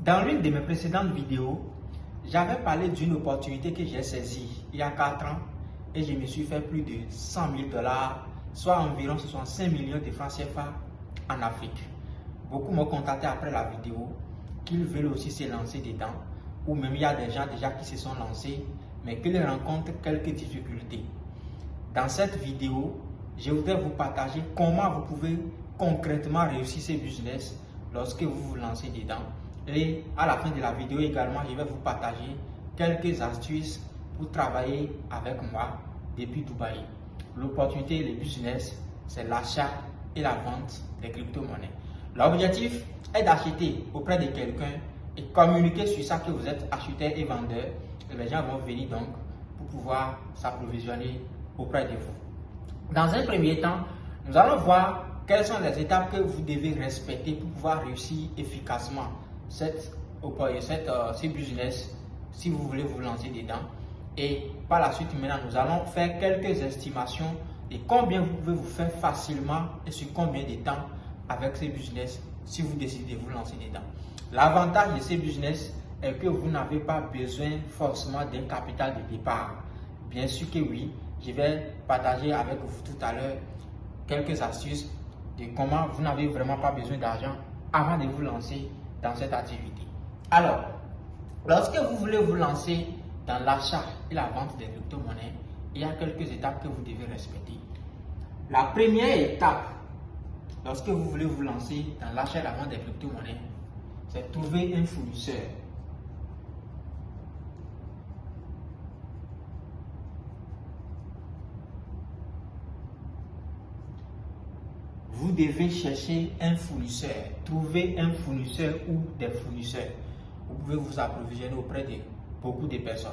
Dans l'une de mes précédentes vidéos, j'avais parlé d'une opportunité que j'ai saisie il y a 4 ans et je me suis fait plus de 100 000 $, soit environ 65 millions de francs CFA en Afrique. Beaucoup m'ont contacté après la vidéo qu'ils veulent aussi se lancer dedans, ou même il y a des gens déjà qui se sont lancés mais qu'ils rencontrent quelques difficultés. Dans cette vidéo, je voudrais vous partager comment vous pouvez concrètement réussir ce business lorsque vous vous lancez dedans. Et à la fin de la vidéo également, je vais vous partager quelques astuces pour travailler avec moi depuis Dubaï. L'opportunité, le business, c'est l'achat et la vente des crypto-monnaies. L'objectif est d'acheter auprès de quelqu'un et communiquer sur ça que vous êtes acheteur et vendeur. Et les gens vont venir donc pour pouvoir s'approvisionner auprès de vous. Dans un premier temps, nous allons voir quelles sont les étapes que vous devez respecter pour pouvoir réussir efficacement ce business si vous voulez vous lancer dedans. Et par la suite, maintenant, nous allons faire quelques estimations de combien vous pouvez vous faire facilement et sur combien de temps avec ce business si vous décidez de vous lancer dedans. L'avantage de ce business est que vous n'avez pas besoin forcément d'un capital de départ. Bien sûr que oui, je vais partager avec vous tout à l'heure quelques astuces de comment vous n'avez vraiment pas besoin d'argent avant de vous lancer dans cette activité. Alors, lorsque vous voulez vous lancer dans l'achat et la vente des crypto-monnaies, il y a quelques étapes que vous devez respecter. La première étape, lorsque vous voulez vous lancer dans l'achat et la vente des crypto-monnaies, c'est trouver un fournisseur. Vous devez chercher un fournisseur, trouver un fournisseur ou des fournisseurs. Vous pouvez vous approvisionner auprès de beaucoup de personnes.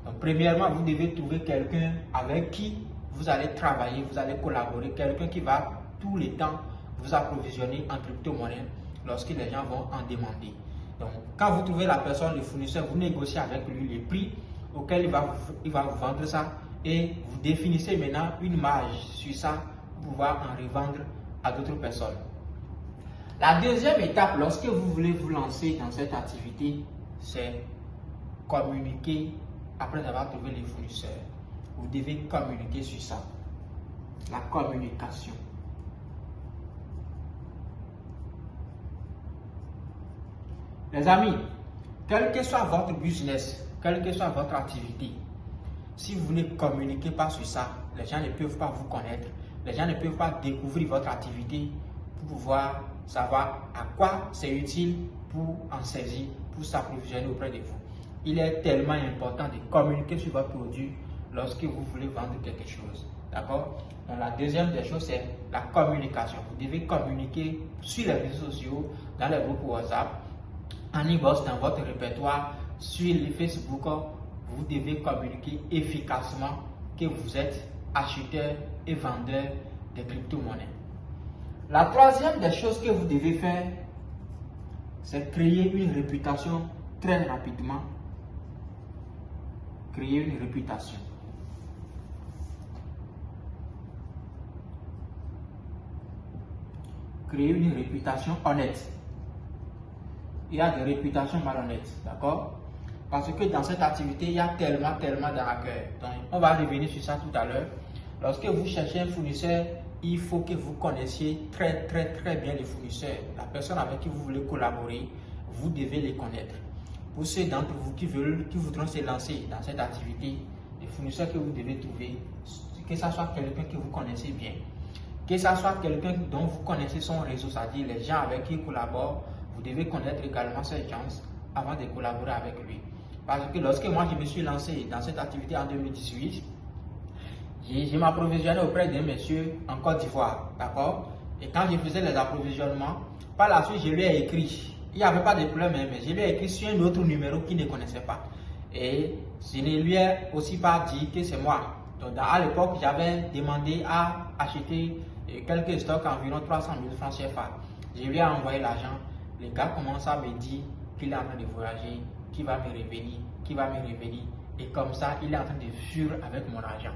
Donc, premièrement, vous devez trouver quelqu'un avec qui vous allez travailler, vous allez collaborer, quelqu'un qui va tout le temps vous approvisionner en crypto-monnaie lorsque les gens vont en demander. Donc, quand vous trouvez la personne, le fournisseur, vous négociez avec lui les prix auxquels il va vous vendre ça et vous définissez maintenant une marge sur ça pour pouvoir en revendre à d'autres personnes. La deuxième étape, lorsque vous voulez vous lancer dans cette activité, c'est communiquer après avoir trouvé les fournisseurs. Vous devez communiquer sur ça. La communication. Les amis, quel que soit votre business, quelle que soit votre activité, si vous ne communiquez pas sur ça, les gens ne peuvent pas vous connaître, les gens ne peuvent pas découvrir votre activité pour pouvoir savoir à quoi c'est utile pour en saisir, pour s'approvisionner auprès de vous. Il est tellement important de communiquer sur votre produit lorsque vous voulez vendre quelque chose. D'accord? Donc la deuxième des choses, c'est la communication. Vous devez communiquer sur les réseaux sociaux, dans les groupes WhatsApp, en inbox, dans votre répertoire, sur les Facebook. Vous devez communiquer efficacement que vous êtes acheteur et vendeur de crypto-monnaies. La troisième des choses que vous devez faire, c'est créer une réputation très rapidement. Créer une réputation. Créer une réputation honnête. Il y a des réputations malhonnêtes, d'accord? Parce que dans cette activité, il y a tellement d'arnaqueurs. Donc, on va revenir sur ça tout à l'heure. Lorsque vous cherchez un fournisseur, il faut que vous connaissiez très bien les fournisseurs. La personne avec qui vous voulez collaborer, vous devez les connaître. Pour ceux d'entre vous qui voudront se lancer dans cette activité, les fournisseurs que vous devez trouver, que ce soit quelqu'un que vous connaissez bien, que ce soit quelqu'un dont vous connaissez son réseau, c'est-à-dire les gens avec qui il collabore, vous devez connaître également ces gens avant de collaborer avec lui. Parce que lorsque moi je me suis lancé dans cette activité en 2018, je m'approvisionnais auprès d'un monsieur en Côte d'Ivoire, d'accord? Et quand je faisais les approvisionnements, par la suite je lui ai écrit. Il n'y avait pas de problème, mais je lui ai écrit sur un autre numéro qu'il ne connaissait pas. Et je ne lui ai aussi pas dit que c'est moi. Donc à l'époque, j'avais demandé à acheter quelques stocks environ 300 000 francs CFA. Je lui ai envoyé l'argent. Le gars commence à me dire qu'il est en train de voyager, qu'il va me revenir, et comme ça, il est en train de fuir avec mon argent.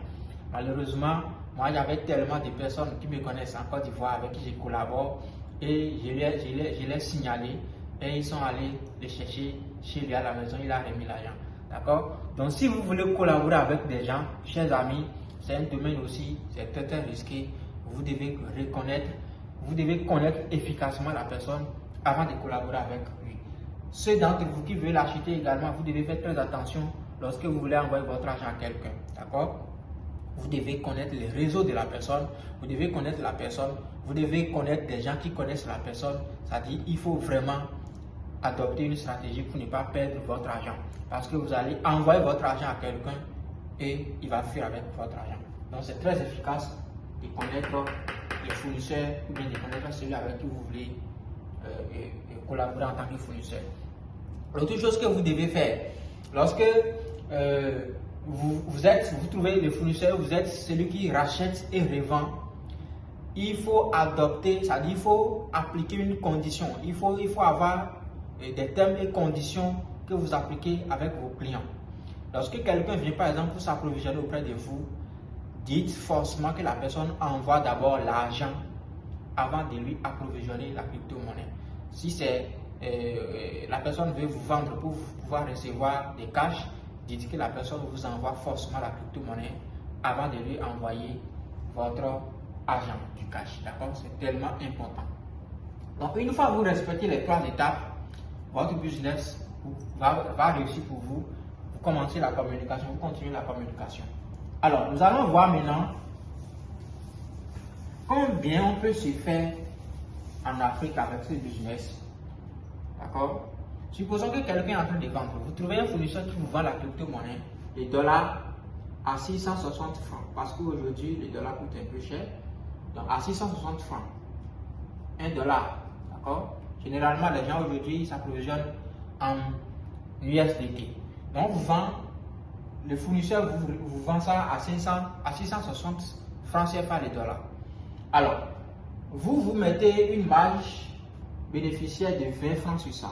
Malheureusement, moi, j'avais tellement de personnes qui me connaissent en Côte d'Ivoire avec qui je collabore, et je l'ai signalé, et ils sont allés le chercher chez lui à la maison, il a remis l'argent. D'accord? Donc, si vous voulez collaborer avec des gens, chers amis, c'est un domaine aussi, c'est très risqué. Vous devez connaître efficacement la personne avant de collaborer avec lui. Ceux d'entre vous qui veulent l'acheter également, vous devez faire très attention lorsque vous voulez envoyer votre argent à quelqu'un. D'accord? Vous devez connaître les réseaux de la personne, vous devez connaître la personne, vous devez connaître des gens qui connaissent la personne. C'est-à-dire, il faut vraiment adopter une stratégie pour ne pas perdre votre argent. Parce que vous allez envoyer votre argent à quelqu'un et il va fuir avec votre argent. Donc, c'est très efficace de connaître les fournisseurs ou bien de connaître celui avec qui vous voulez collaborer en tant que fournisseur. L'autre chose que vous devez faire, lorsque vous trouvez le fournisseur, vous êtes celui qui rachète et revend, il faut adopter, c'est-à-dire il faut appliquer une condition. Il faut avoir des termes et conditions que vous appliquez avec vos clients. Lorsque quelqu'un vient par exemple pour s'approvisionner auprès de vous, dites forcément que la personne envoie d'abord l'argent avant de lui approvisionner la crypto-monnaie. Si c'est la personne veut vous vendre pour pouvoir recevoir des cash, dites que la personne vous envoie forcément la crypto-monnaie avant de lui envoyer votre argent du cash. D'accord? C'est tellement important. Donc, une fois que vous respectez les 3 étapes, votre business va réussir pour vous. Vous commencez la communication, vous continuez la communication. Alors, nous allons voir maintenant combien on peut se faire en Afrique avec ce business. D'accord? Supposons que quelqu'un est en train de vendre. Vous trouvez un fournisseur qui vous vend la crypto-monnaie, les dollars à 660 francs. Parce qu'aujourd'hui, les dollars coûtent un peu cher. Donc, à 660 francs, 1 dollar. D'accord? Généralement, les gens aujourd'hui s'approvisionnent en USDT. Donc, le fournisseur vous vend ça à 660 francs CFA les dollars. Alors, vous mettez une marge bénéficiaire de 20 francs sur ça.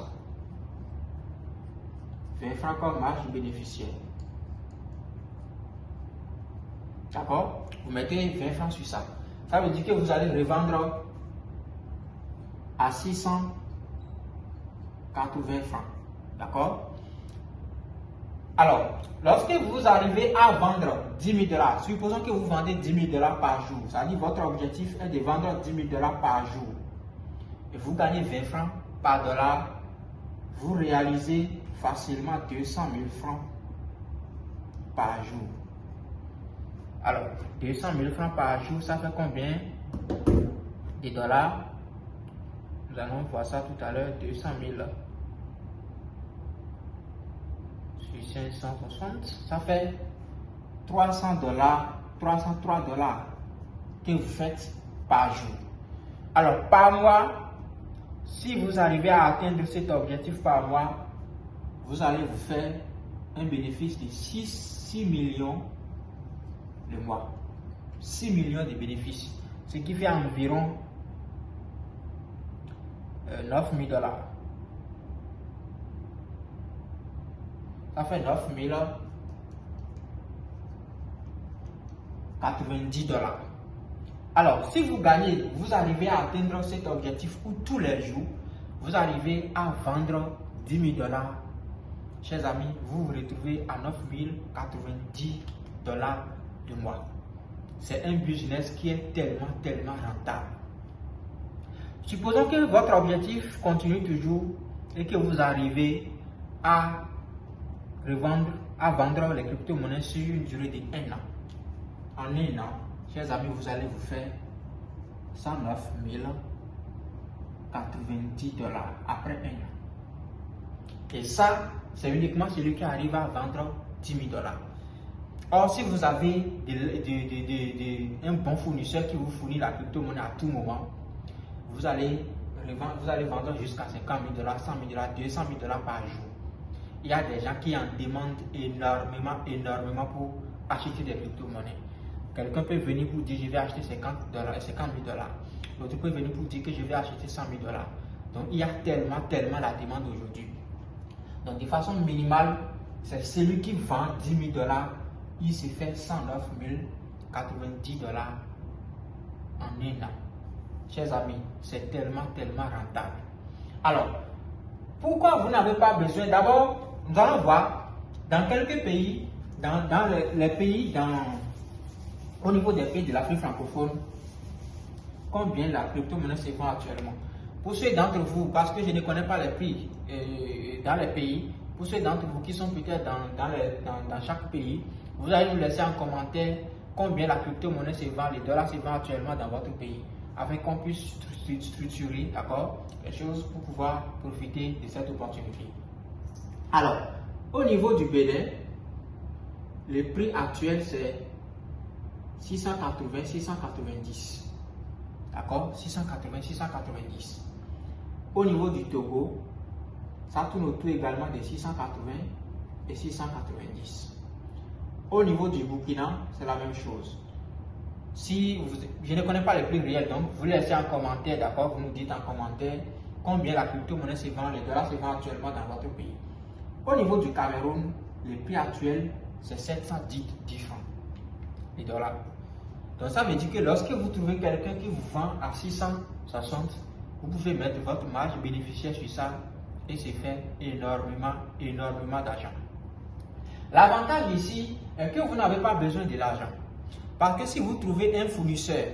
20 francs comme marge bénéficiaire. D'accord? Vous mettez 20 francs sur ça. Ça veut dire que vous allez revendre à 680 francs. D'accord? Alors, lorsque vous arrivez à vendre 10 000 $, supposons que vous vendez 10 000 $ par jour, c'est-à-dire votre objectif est de vendre 10 000 $ par jour, et vous gagnez 20 francs par dollar, vous réalisez facilement 200 000 francs par jour. Alors, 200 000 francs par jour, ça fait combien de dollars? Nous allons voir ça tout à l'heure. 200 000 sur 560, ça fait 300 $, 303 $ que vous faites par jour. Alors, par mois, si vous arrivez à atteindre cet objectif par mois, vous allez vous faire un bénéfice de 6 millions le mois. 6 millions de bénéfices, ce qui fait environ 9 000 $. Ça fait 9 090 $. Alors, si vous gagnez, vous arrivez à atteindre cet objectif où tous les jours, vous arrivez à vendre 10 000 $, chers amis, vous vous retrouvez à 9 090 $ de mois. C'est un business qui est tellement rentable. Supposons que votre objectif continue toujours et que vous arrivez à vendre les crypto-monnaies sur une durée de 1 an. En 1 an, chers amis, vous allez vous faire 109 090 $ après 1 an. Et ça, c'est uniquement celui qui arrive à vendre 10 000 $. Or, si vous avez un bon fournisseur qui vous fournit la crypto-monnaie à tout moment, vous allez vendre jusqu'à 50 000 $, 100 000 $, 200 000 $, par jour. Il y a des gens qui en demandent énormément pour acheter des crypto-monnaies. Quelqu'un peut venir pour dire je vais acheter 50 000 $. L'autre peut venir pour dire que je vais acheter 100 000 $. Donc il y a tellement la demande aujourd'hui. Donc de façon minimale, c'est celui qui vend 10 000 $, il se fait 109 090 $ en 1 an. Chers amis, c'est tellement rentable. Alors, Pourquoi vous n'avez pas besoin? D'abord, nous allons voir dans quelques pays, dans les pays, au niveau des pays de l'Afrique francophone, combien la crypto-monnaie se vend actuellement. Pour ceux d'entre vous, parce que je ne connais pas les prix dans les pays, pour ceux d'entre vous qui sont peut-être dans chaque pays, vous allez nous laisser en commentaire combien la crypto-monnaie se vend, les dollars se vendent actuellement dans votre pays, afin qu'on puisse structurer, d'accord, les choses pour pouvoir profiter de cette opportunité. Alors, au niveau du Bénin, le prix actuel c'est 680, 690. D'accord, 680, 690. Au niveau du Togo, ça tourne autour également de 680 et 690. Au niveau du Burkina, c'est la même chose. Je ne connais pas les prix réels, donc vous laissez en commentaire, d'accord, vous nous dites en commentaire combien la crypto-monnaie se vend, les dollars se vendent actuellement dans votre pays. Au niveau du Cameroun, le prix actuel, c'est 710 francs, les dollars. Donc ça veut dire que lorsque vous trouvez quelqu'un qui vous vend à 660, vous pouvez mettre votre marge bénéficiaire sur ça et se faire énormément d'argent. L'avantage ici est que vous n'avez pas besoin de l'argent. Parce que si vous trouvez un fournisseur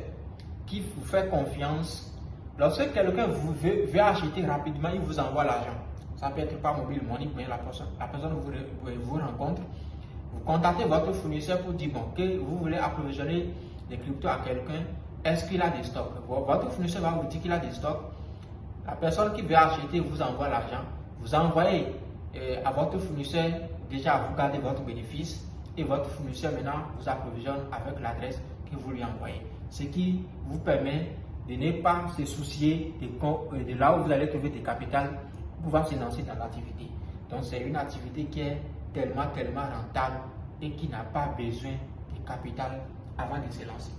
qui vous fait confiance, lorsque quelqu'un veut acheter rapidement, il vous envoie l'argent. Ça peut être par mobile money, mais la personne vous rencontre, vous contactez votre fournisseur pour dire bon, que vous voulez approvisionner des cryptos à quelqu'un, est-ce qu'il a des stocks? Votre fournisseur va vous dire qu'il a des stocks. La personne qui veut acheter vous envoie l'argent. Vous envoyez à votre fournisseur, déjà vous gardez votre bénéfice et votre fournisseur maintenant vous approvisionne avec l'adresse que vous lui envoyez. Ce qui vous permet de ne pas se soucier de là où vous allez trouver des capitales pour pouvoir se lancer dans l'activité. Donc c'est une activité qui est tellement rentable et qui n'a pas besoin de capital avant de se lancer.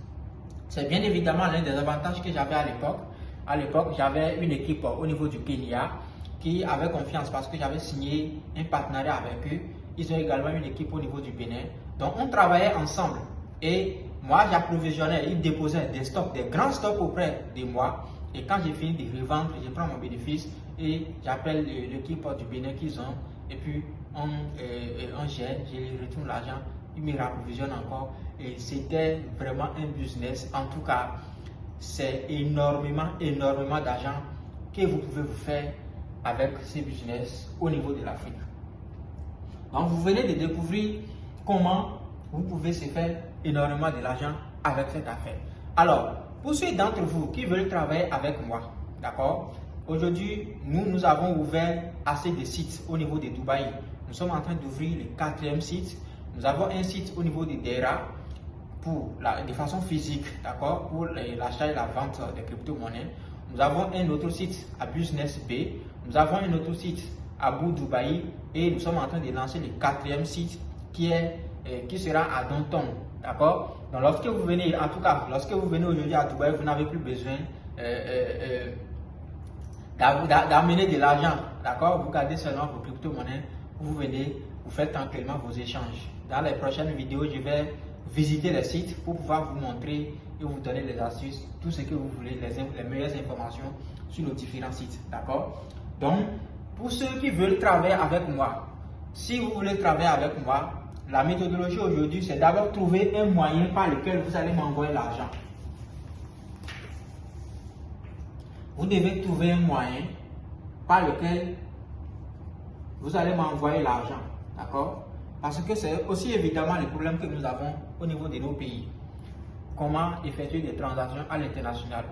C'est bien évidemment l'un des avantages que j'avais à l'époque. À l'époque, j'avais une équipe au niveau du Kenya qui avait confiance parce que j'avais signé un partenariat avec eux. Ils ont également une équipe au niveau du Bénin. Donc, on travaillait ensemble. Et moi, j'approvisionnais, ils déposaient des stocks, des grands stocks auprès de moi. Et quand j'ai fini de revendre, je prends mon bénéfice et j'appelle l'équipe du Bénin qu'ils ont. Et puis, on gère, je retourne l'argent. Ils me rapprovisionnent encore. Et c'était vraiment un business. En tout cas, c'est énormément d'argent que vous pouvez vous faire avec ces business au niveau de l'Afrique. Donc, vous venez de découvrir comment vous pouvez se faire énormément de l'argent avec cette affaire. Alors, pour ceux d'entre vous qui veulent travailler avec moi, d'accord, aujourd'hui, nous avons ouvert assez de sites au niveau de Dubaï. Nous sommes en train d'ouvrir le 4e site. Nous avons un site au niveau de Dera de façon physique, d'accord, pour l'achat et la vente des crypto-monnaies. Nous avons un autre site à Business Bay. Nous avons un autre site à Bou Dubaï et nous sommes en train de lancer le 4e site qui sera à Danton, d'accord. Donc lorsque vous venez, en tout cas, lorsque vous venez aujourd'hui à Dubaï, vous n'avez plus besoin d'amener de l'argent, d'accord. Vous gardez seulement vos crypto-monnaies, vous venez, vous faites tranquillement vos échanges. Dans les prochaines vidéos, je vais visiter les sites pour pouvoir vous montrer et vous donner les astuces, tout ce que vous voulez, les meilleures informations sur nos différents sites, d'accord. Donc, pour ceux qui veulent travailler avec moi, si vous voulez travailler avec moi, la méthodologie aujourd'hui, c'est d'abord trouver un moyen par lequel vous allez m'envoyer l'argent. Vous devez trouver un moyen par lequel vous allez m'envoyer l'argent, d'accord? Parce que c'est aussi évidemment le problème que nous avons au niveau de nos pays. Comment effectuer des transactions à l'international.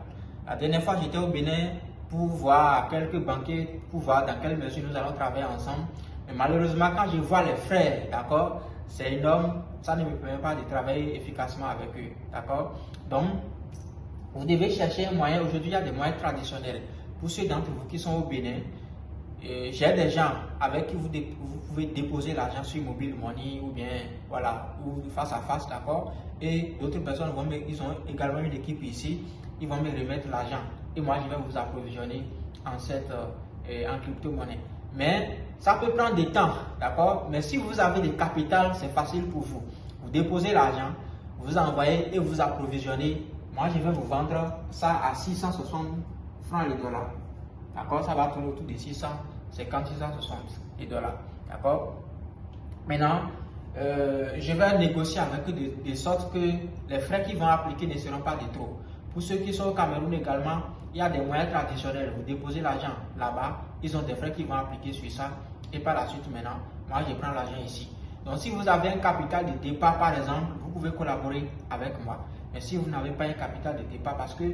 La dernière fois, j'étais au Bénin pour voir quelques banquiers, pour voir dans quelle mesure nous allons travailler ensemble. Mais malheureusement, quand je vois les frais, d'accord, c'est énorme, ça ne me permet pas de travailler efficacement avec eux, d'accord. Donc, vous devez chercher un moyen. Aujourd'hui, il y a des moyens traditionnels. Pour ceux d'entre vous qui sont au Bénin, j'ai des gens avec qui vous pouvez déposer l'argent sur mobile money ou bien voilà, ou face à face, d'accord. Et d'autres personnes ils ont également une équipe ici, ils vont me remettre l'argent et moi je vais vous approvisionner en crypto-monnaie. Mais ça peut prendre du temps, d'accord. Mais si vous avez des capitales, c'est facile pour vous. Vous déposez l'argent, vous envoyez et vous approvisionnez. Moi je vais vous vendre ça à 660 francs le dollar. D'accord, ça va tourner autour de 600, $60 $. D'accord? Maintenant, je vais négocier avec eux de sorte que les frais qu'ils vont appliquer ne seront pas de trop. Pour ceux qui sont au Cameroun également, il y a des moyens traditionnels. Vous déposez l'argent là-bas, ils ont des frais qu'ils vont appliquer sur ça. Et par la suite, maintenant, moi je prends l'argent ici. Donc si vous avez un capital de départ par exemple, vous pouvez collaborer avec moi. Mais si vous n'avez pas un capital de départ, parce que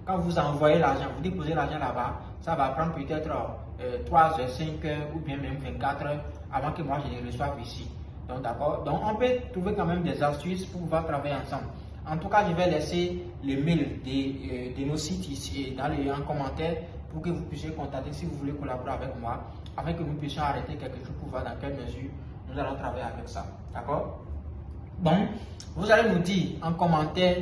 quand vous envoyez l'argent, vous déposez l'argent là-bas, ça va prendre peut-être 3 heures, 5 heures ou bien même 24 heures avant que moi je les reçoive ici. Donc d'accord. Donc on peut trouver quand même des astuces pour pouvoir travailler ensemble. En tout cas, je vais laisser le mail de nos sites ici en commentaire pour que vous puissiez contacter si vous voulez collaborer avec moi, afin que nous puissions arrêter quelque chose pour voir dans quelle mesure nous allons travailler avec ça. D'accord? Donc, vous allez nous dire en commentaire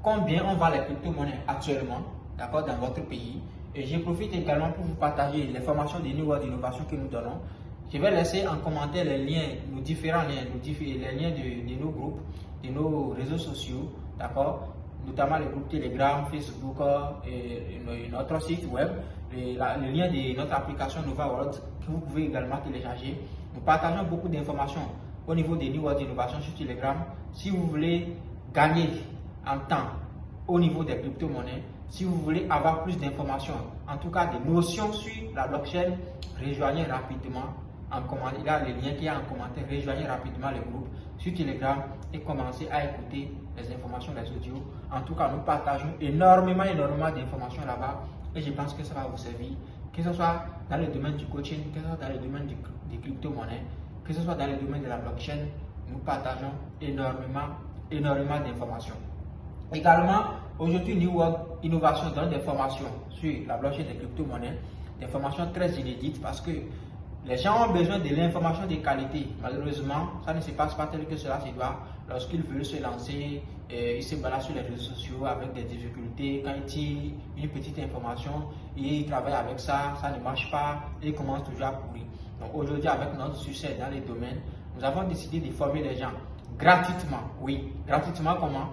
combien on vend les crypto-monnaies actuellement, d'accord, dans votre pays. Et je profite également pour vous partager les formations de New World Innovation que nous donnons. Je vais laisser en commentaire les liens, nos différents liens, les liens de nos groupes, de nos réseaux sociaux, d'accord, notamment le groupe Telegram, Facebook et notre site web, le lien de notre application Nova World que vous pouvez également télécharger. Nous partageons beaucoup d'informations au niveau des New World Innovation sur Telegram. Si vous voulez gagner en temps au niveau des crypto-monnaies, si vous voulez avoir plus d'informations, en tout cas des notions sur la blockchain, rejoignez rapidement en commentaire. Il y a le lien qui est en commentaire. Rejoignez rapidement le groupe sur Telegram et commencez à écouter les informations, les audios. En tout cas, nous partageons énormément d'informations là-bas et je pense que ça va vous servir, que ce soit dans le domaine du coaching, que ce soit dans le domaine des crypto-monnaies, que ce soit dans le domaine de la blockchain. Nous partageons énormément d'informations. Également, aujourd'hui, New World Innovation donne des formations sur la blockchain des crypto-monnaies, des formations très inédites parce que les gens ont besoin de l'information de qualité. Malheureusement, ça ne se passe pas tel que cela se doit. Lorsqu'ils veulent se lancer, ils se baladent sur les réseaux sociaux avec des difficultés. Quand ils tirent une petite information et ils travaillent avec ça, ça ne marche pas et ils commencent toujours à courir. Donc aujourd'hui, avec notre succès dans les domaines, nous avons décidé de former les gens gratuitement. Oui, gratuitement comment?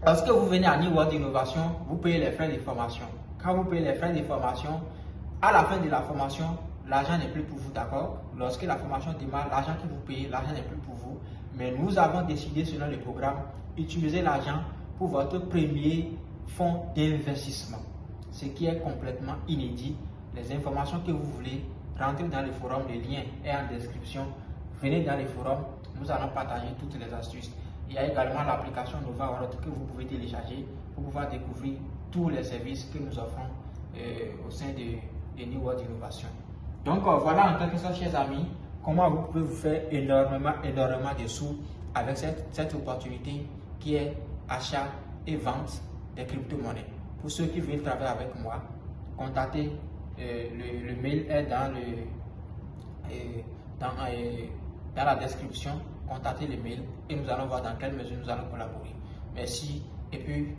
Lorsque vous venez à New World Innovation, vous payez les frais de formation. Quand vous payez les frais de formation, à la fin de la formation, l'argent n'est plus pour vous, d'accord? Lorsque la formation démarre, l'argent que vous payez, l'argent n'est plus pour vous. Mais nous avons décidé, selon le programme, d'utiliser l'argent pour votre premier fonds d'investissement. Ce qui est complètement inédit. Les informations que vous voulez, rentrez dans le forum, le lien est en description. Venez dans le forum, nous allons partager toutes les astuces. Il y a également l'application Nova World que vous pouvez télécharger pour pouvoir découvrir tous les services que nous offrons au sein de New World Innovation. Donc voilà en quelque sorte, chers amis, comment vous pouvez vous faire énormément de sous avec cette opportunité qui est achat et vente des crypto-monnaies. Pour ceux qui veulent travailler avec moi, contactez, le mail est dans la description. Contactez le mail et nous allons voir dans quelle mesure nous allons collaborer. Merci et puis